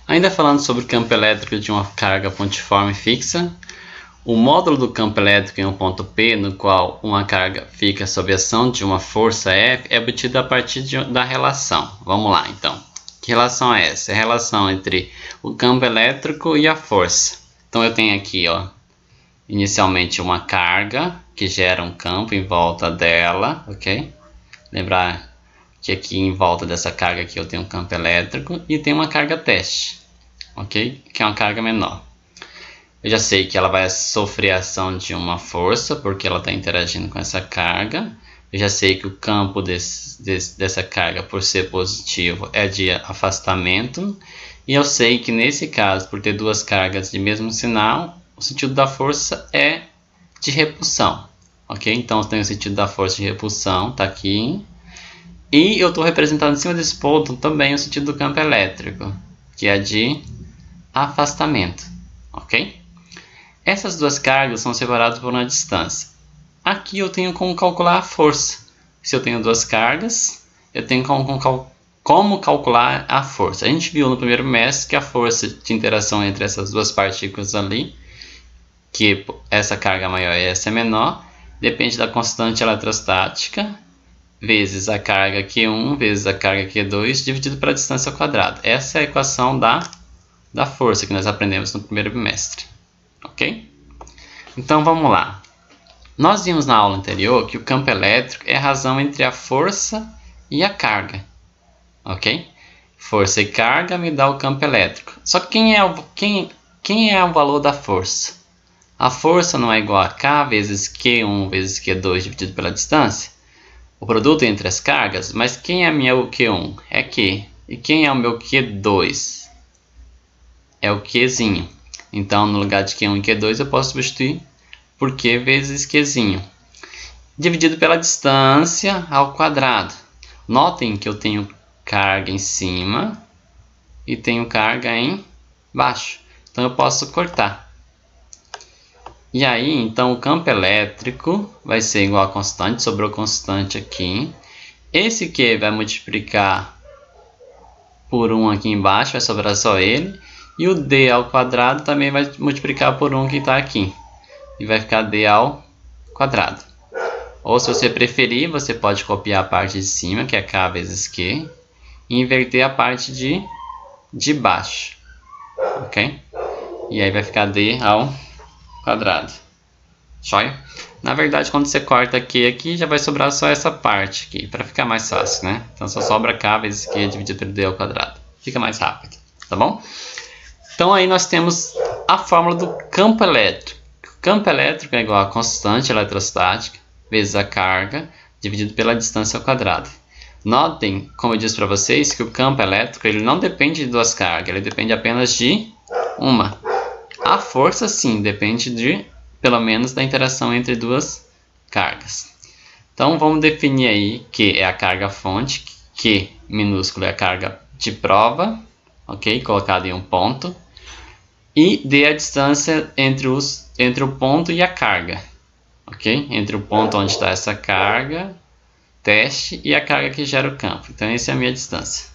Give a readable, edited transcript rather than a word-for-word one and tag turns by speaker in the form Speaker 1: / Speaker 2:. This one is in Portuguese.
Speaker 1: Ainda falando sobre o campo elétrico de uma carga pontiforme fixa, o módulo do campo elétrico em um ponto P, no qual uma carga fica sob ação de uma força F, é obtida a partir da relação. Vamos lá, então. Que relação é essa? É a relação entre o campo elétrico e a força. Então eu tenho aqui, ó, inicialmente uma carga que gera um campo em volta dela, ok? Lembrar que aqui em volta dessa carga aqui eu tenho um campo elétrico e tem uma carga teste, ok? Que é uma carga menor. Eu já sei que ela vai sofrer a ação de uma força porque ela está interagindo com essa carga. Eu já sei que o campo dessa carga, por ser positivo, é de afastamento. E eu sei que nesse caso, por ter duas cargas de mesmo sinal, o sentido da força é de repulsão, ok? Então eu tenho o sentido da força de repulsão, está aqui. E eu estou representando em cima desse ponto também o sentido do campo elétrico, que é de afastamento, ok? Essas duas cargas são separadas por uma distância. Aqui eu tenho como calcular a força. Se eu tenho duas cargas, eu tenho como calcular a força. A gente viu no primeiro bimestre que a força de interação entre essas duas partículas ali, que essa carga maior e essa é menor, depende da constante eletrostática vezes a carga Q1 vezes a carga Q2 dividido pela distância ao quadrado. Essa é a equação da força que nós aprendemos no primeiro bimestre. Ok? Então vamos lá. Nós vimos na aula anterior que o campo elétrico é a razão entre a força e a carga. Ok? Força e carga me dá o campo elétrico. Só que quem é o valor da força? A força não é igual a K vezes Q1 vezes Q2 dividido pela distância? O produto entre as cargas, mas quem é meu Q1? É Q. E quem é o meu Q2? É o Qzinho. Então, no lugar de Q1 e Q2, eu posso substituir por Q vezes Qzinho, dividido pela distância ao quadrado. Notem que eu tenho carga em cima e tenho carga embaixo. Então, eu posso cortar. E aí, então, o campo elétrico vai ser igual a constante, sobrou constante aqui. Esse Q vai multiplicar por 1 aqui embaixo, vai sobrar só ele. E o D ao quadrado também vai multiplicar por 1 que está aqui. E vai ficar D ao quadrado. Ou se você preferir, você pode copiar a parte de cima, que é K vezes Q, e inverter a parte de baixo. Ok? E aí vai ficar D ao quadrado. Joia? Na verdade, quando você corta aqui, já vai sobrar só essa parte aqui, para ficar mais fácil, né? Então só sobra K vezes Q dividido pelo D ao quadrado. Fica mais rápido, tá bom? Então aí nós temos a fórmula do campo elétrico. O campo elétrico é igual a constante eletrostática vezes a carga dividido pela distância ao quadrado. Notem, como eu disse para vocês, que o campo elétrico ele não depende de duas cargas, ele depende apenas de uma. A força sim, depende de pelo menos da interação entre duas cargas. Então vamos definir aí que é a carga fonte, Q minúsculo é a carga de prova, ok? Colocada em um ponto. E D a distância entre o ponto e a carga, ok? Entre o ponto onde está essa carga, teste, e a carga que gera o campo. Então essa é a minha distância.